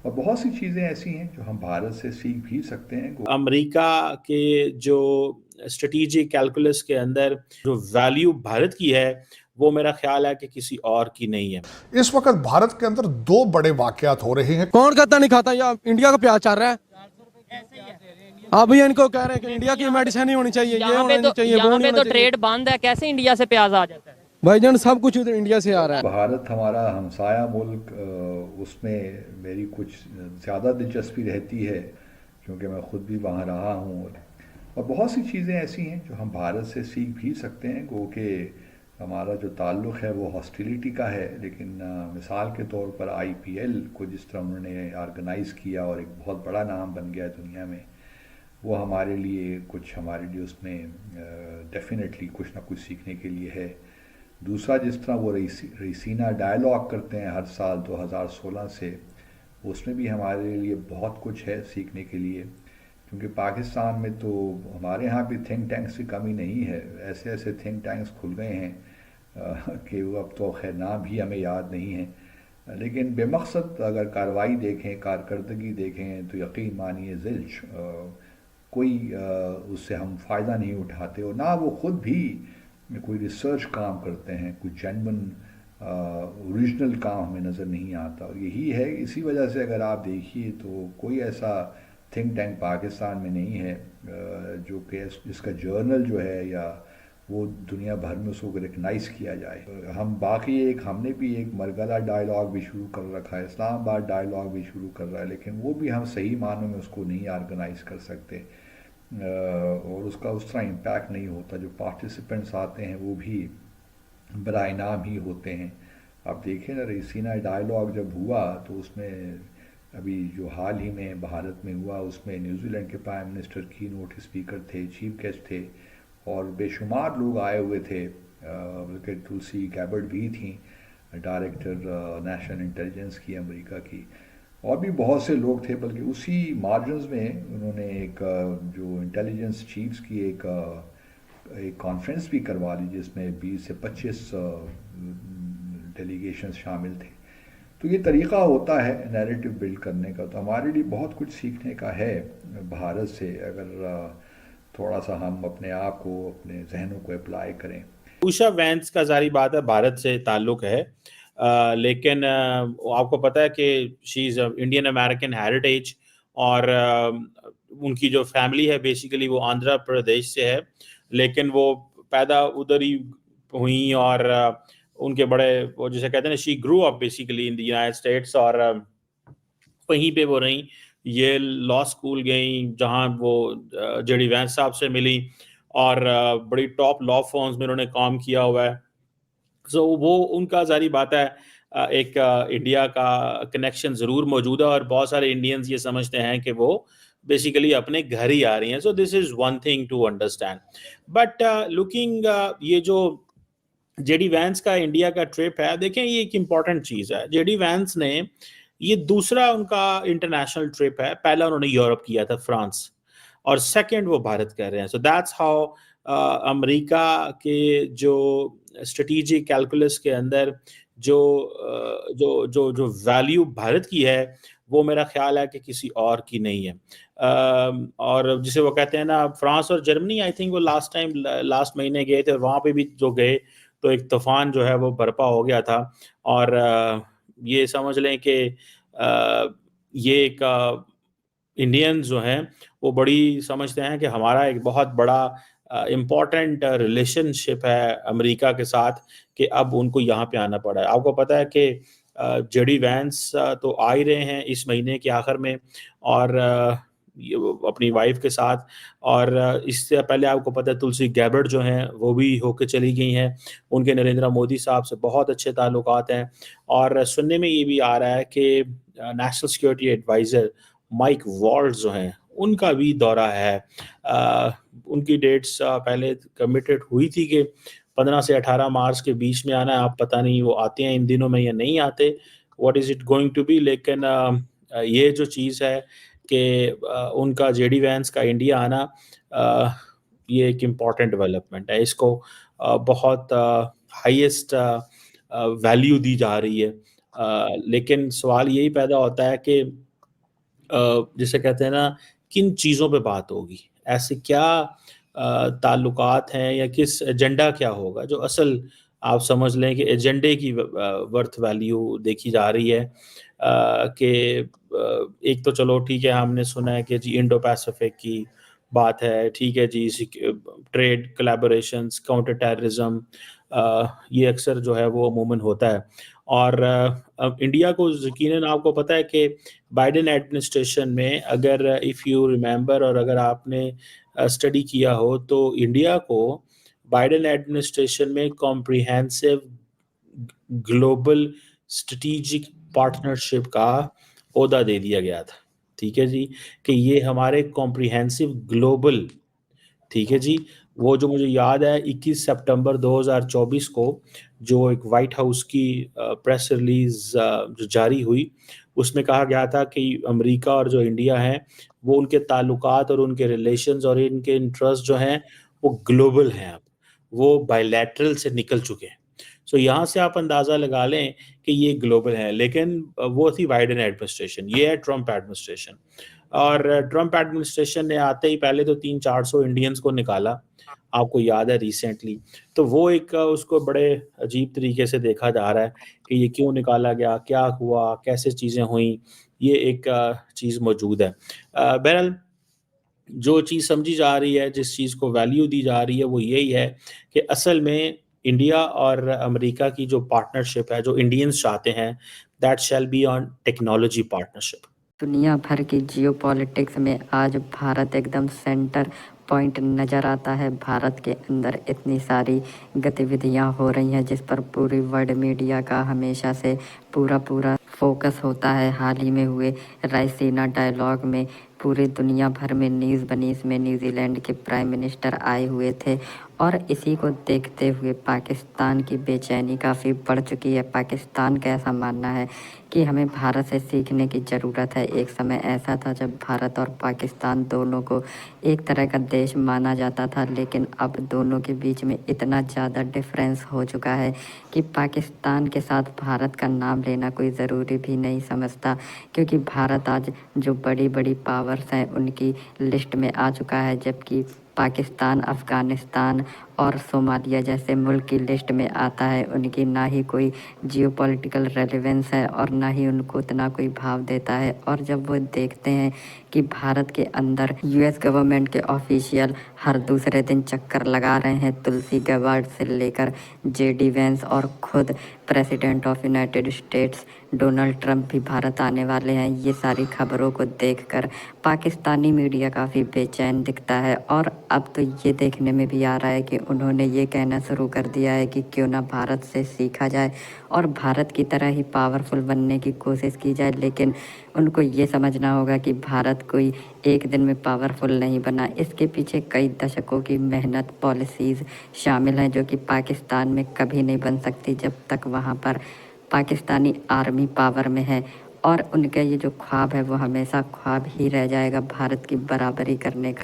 और बहुत सी चीज़ें ऐसी हैं जो हम भारत से सीख भी सकते हैं। अमेरिका के जो स्ट्रेटेजिक कैलकुलस के अंदर जो वैल्यू भारत की है वो मेरा ख्याल है कि किसी और की नहीं है। इस वक्त भारत के अंदर दो बड़े वाकयात हो रहे हैं। कौन खाता नहीं खाता, या इंडिया का प्याज चल रहा है। आप भैया इनको कह रहे हैं कि इंडिया की मेडिसिन नहीं होनी चाहिए, ये होना नहीं चाहिए, वो यहाँ नहीं पे होना तो चाहिए। ट्रेड बंद है, कैसे इंडिया से प्याज आ जाता है? भाईजान सब कुछ उधर इंडिया से आ रहा है। भारत हमारा हमसाया मुल्क, उसमें मेरी कुछ ज़्यादा दिलचस्पी रहती है क्योंकि मैं ख़ुद भी वहाँ रहा हूँ। और बहुत सी चीज़ें ऐसी हैं जो हम भारत से सीख भी सकते हैं। गो कि हमारा जो ताल्लुक़ है वो हॉस्टिलिटी का है, लेकिन मिसाल के तौर पर आईपीएल को जिस तरह उन्होंने ऑर्गेनाइज़ किया और एक बहुत बड़ा नाम बन गया दुनिया में, वो हमारे लिए उसमें डेफिनेटली कुछ ना कुछ सीखने के लिए है। दूसरा, जिस तरह वो रईसीना डायलॉग करते हैं हर साल 2016 से, उसमें भी हमारे लिए बहुत कुछ है सीखने के लिए। क्योंकि पाकिस्तान में तो हमारे यहाँ भी थिंक टैंक्स की कमी नहीं है, ऐसे ऐसे थिंक टैंक्स खुल गए हैं कि वो अब तो खैर नाम भी हमें याद नहीं है। लेकिन बेमकसद अगर कार्रवाई देखें, कारकर्दगी देखें, तो यकीन मानिए ज़िल्च कोई उससे हम फ़ायदा नहीं उठाते, और ना वो ख़ुद भी कोई रिसर्च काम करते हैं, कुछ जेन्युइन ओरिजिनल काम हमें नज़र नहीं आता। और यही है, इसी वजह से अगर आप देखिए तो कोई ऐसा थिंक टैंक पाकिस्तान में नहीं है जो कि इसका जर्नल जो है या वो दुनिया भर में उसको रिकगनाइज़ किया जाए। हमने भी एक मरगला डायलॉग भी शुरू कर रखा है, इस्लामाबाद डायलॉग भी शुरू कर रहा है, लेकिन वो भी हम सही मानों में उसको नहीं ऑर्गेनाइज़ कर सकते और उसका उस तरह इम्पैक्ट नहीं होता। जो पार्टिसिपेंट्स आते हैं वो भी बराए नाम ही होते हैं। आप देखें ना, रईसीना डायलॉग जब हुआ तो उसमें अभी जो हाल ही में भारत में हुआ, उसमें न्यूजीलैंड के प्राइम मिनिस्टर की नोट स्पीकर थे, चीफ गेस्ट थे, और बेशुमार लोग आए हुए थे, बल्कि तुलसी गैबर्ड भी थी, डायरेक्टर नेशनल इंटेलिजेंस की अमेरिका की, और भी बहुत से लोग थे। बल्कि उसी मार्जिन्स में उन्होंने एक जो इंटेलिजेंस चीफ्स की एक कॉन्फ्रेंस भी करवा ली, जिसमें 20 से 25 डेलीगेशंस शामिल थे। तो ये तरीक़ा होता है नैरेटिव बिल्ड करने का। तो हमारे लिए बहुत कुछ सीखने का है भारत से, अगर थोड़ा सा हम अपने आप को, अपने जहनों को अप्लाई करें। उषा वैंस का जारी बात है भारत से ताल्लुक़ है, लेकिन आपको पता है कि she is Indian American heritage, और उनकी जो फैमिली है बेसिकली वो आंध्र प्रदेश से है, लेकिन वो पैदा उधर ही हुई, और उनके बड़े वो जिसे कहते हैं ना, she grew up basically in the United states, और वहीं पे वो रही। ये लॉ स्कूल गई जहाँ वो जेडी वैंस साहब से मिली, और बड़ी टॉप लॉ फर्म्स में उन्होंने काम किया हुआ है। सो वो उनका जारी बात है, एक इंडिया का कनेक्शन ज़रूर मौजूद है, और बहुत सारे इंडियंस ये समझते हैं कि वो बेसिकली अपने घर ही आ रही हैं। So this is one thing to understand. But looking ये जो जेडी वैंस का इंडिया का ट्रिप है, देखें ये एक इम्पॉर्टेंट चीज़ है। जेडी वैंस ने ये दूसरा उनका इंटरनेशनल ट्रिप है, पहला उन्होंने यूरोप किया था, फ्रांस, और सेकंड वो भारत कर रहे हैं। सो दैट्स हाउ अमेरिका के जो स्ट्रेटेजिक कैलकुलस के अंदर जो जो जो जो वैल्यू भारत की है वो मेरा ख्याल है कि किसी और की नहीं है। और जिसे वो कहते हैं ना, फ्रांस और जर्मनी, आई थिंक वो लास्ट महीने गए थे, और वहाँ पे भी जो गए तो एक तूफान जो है वो बर्पा हो गया था। और ये समझ लें कि ये एक इंडियंस जो हैं वो बड़ी समझते हैं कि हमारा एक बहुत बड़ा इम्पॉर्टेंट रिलेशनशिप है अमेरिका के साथ, कि अब उनको यहाँ पे आना पड़ा है। आपको पता है कि जेडी वैंस तो आ ही रहे हैं इस महीने के आखिर में, और ये अपनी वाइफ के साथ, और इससे पहले आपको पता है तुलसी गैबर्ड जो हैं वो भी होके चली गई हैं। उनके नरेंद्र मोदी साहब से बहुत अच्छे ताल्लुकात हैं, और सुनने में ये भी आ रहा है कि नेशनल सिक्योरिटी एडवाइज़र माइक वॉल्ट्ज़ जो हैं उनका भी दौरा है। उनकी डेट्स पहले कमिटेड हुई थी कि 15 से 18 मार्च के बीच में आना है। आप पता नहीं वो आते हैं इन दिनों में या नहीं आते, what is it going to be. लेकिन ये जो चीज़ है कि उनका जेडी वैंस का इंडिया आना, ये एक इम्पॉर्टेंट डेवलपमेंट है। इसको बहुत हाईएस्ट वैल्यू दी जा रही है। लेकिन सवाल यही पैदा होता है कि जिसे कहते हैं ना, किन चीज़ों पे बात होगी, ऐसे क्या ताल्लुकात हैं या किस एजेंडा क्या होगा जो असल आप समझ लें कि एजेंडे की वर्थ वैल्यू देखी जा रही है। कि एक तो चलो ठीक है, हमने सुना है कि जी इंडो पैसिफिक की बात है, ठीक है जी, ट्रेड कोलैबोरेशंस, काउंटर टेररिज्म, ये अक्सर जो है वो अमूमन होता है। और अब इंडिया को यकीनन आपको पता है कि बाइडेन एडमिनिस्ट्रेशन में अगर इफ़ यू रिमेंबर और अगर आपने स्टडी किया हो तो इंडिया को बाइडेन एडमिनिस्ट्रेशन में कॉम्प्रिहेंसिव ग्लोबल स्ट्रेटेजिक पार्टनरशिप का ओहदा दे दिया गया था। ठीक है जी, कि ये हमारे कॉम्प्रिहेंसिव ग्लोबल, ठीक है जी, वो जो मुझे याद है 21 सितंबर 2024 को जो एक व्हाइट हाउस की प्रेस रिलीज जो जारी हुई, उसमें कहा गया था कि अमेरिका और जो इंडिया है वो उनके ताल्लुकात और उनके रिलेशंस और इनके इंटरेस्ट जो हैं वो ग्लोबल हैं, अब वो बायलैटरल से निकल चुके हैं। सो यहाँ से आप अंदाज़ा लगा लें कि ये ग्लोबल है, लेकिन वो थी बाइडेन एडमिनिस्ट्रेशन, ये है ट्रंप एडमिनिस्ट्रेशन। और ट्रंप एडमिनिस्ट्रेशन ने आते ही पहले तो 300-400 इंडियंस को निकाला, आपको याद है रिसेंटली। तो वो एक उसको बड़े अजीब तरीके से देखा जा रहा है कि ये क्यों निकाला गया, क्या हुआ, कैसे चीज़ें हुई, ये एक चीज़ मौजूद है। बहरहाल जो चीज़ समझी जा रही है, जिस चीज़ को वैल्यू दी जा रही है वो यही है कि असल में इंडिया और अमेरिका की जो पार्टनरशिप है, जो इंडियंस चाहते हैं, that shall be on technology partnership. दुनिया भर की जियोपॉलिटिक्स में आज भारत एकदम सेंटर पॉइंट नज़र आता है। भारत के अंदर इतनी सारी गतिविधियां हो रही हैं जिस पर पूरी वर्ल्ड मीडिया का हमेशा से पूरा फोकस होता है। हाल ही में हुए रायसीना डायलॉग में पूरी दुनिया भर में न्यूज़ बनी। इसमें न्यूजीलैंड के प्राइम मिनिस्टर आए हुए थे और इसी को देखते हुए पाकिस्तान की बेचैनी काफ़ी बढ़ चुकी है। पाकिस्तान का ऐसा मानना है कि हमें भारत से सीखने की ज़रूरत है। एक समय ऐसा था जब भारत और पाकिस्तान दोनों को एक तरह का देश माना जाता था, लेकिन अब दोनों के बीच में इतना ज़्यादा डिफरेंस हो चुका है कि पाकिस्तान के साथ भारत का नाम लेना कोई ज़रूरी भी नहीं समझता, क्योंकि भारत आज जो बड़ी बड़ी पावर्स हैं उनकी लिस्ट में आ चुका है, जबकि पाकिस्तान, अफ़गानिस्तान और सोमालिया जैसे मुल्क की लिस्ट में आता है। उनकी ना ही कोई जियोपॉलिटिकल रेलेवेंस है और ना ही उनको उतना कोई भाव देता है। और जब वो देखते हैं कि भारत के अंदर यूएस गवर्नमेंट के ऑफिशियल हर दूसरे दिन चक्कर लगा रहे हैं, तुलसी गैबार्ड से लेकर जेडी वेंस और खुद president of United states Donald Trump भी भारत आने वाले हैं, ये सारी खबरों को देखकर पाकिस्तानी मीडिया काफ़ी बेचैन दिखता है। और अब तो ये देखने में भी आ रहा है कि उन्होंने ये कहना शुरू कर दिया है कि क्यों ना भारत से सीखा जाए और भारत की तरह ही पावरफुल बनने की कोशिश की जाए। लेकिन उनको ये समझना होगा कि भारत कोई एक दिन में पावरफुल नहीं बना। इसके पीछे कई दशकों की मेहनत, पॉलिसीज़ शामिल हैं जो कि पाकिस्तान में कभी नहीं बन सकती जब तक वहाँ पर पाकिस्तानी आर्मी पावर में है। और उनका ये जो ख्वाब है वो हमेशा ख्वाब ही रह जाएगा भारत की बराबरी करने का।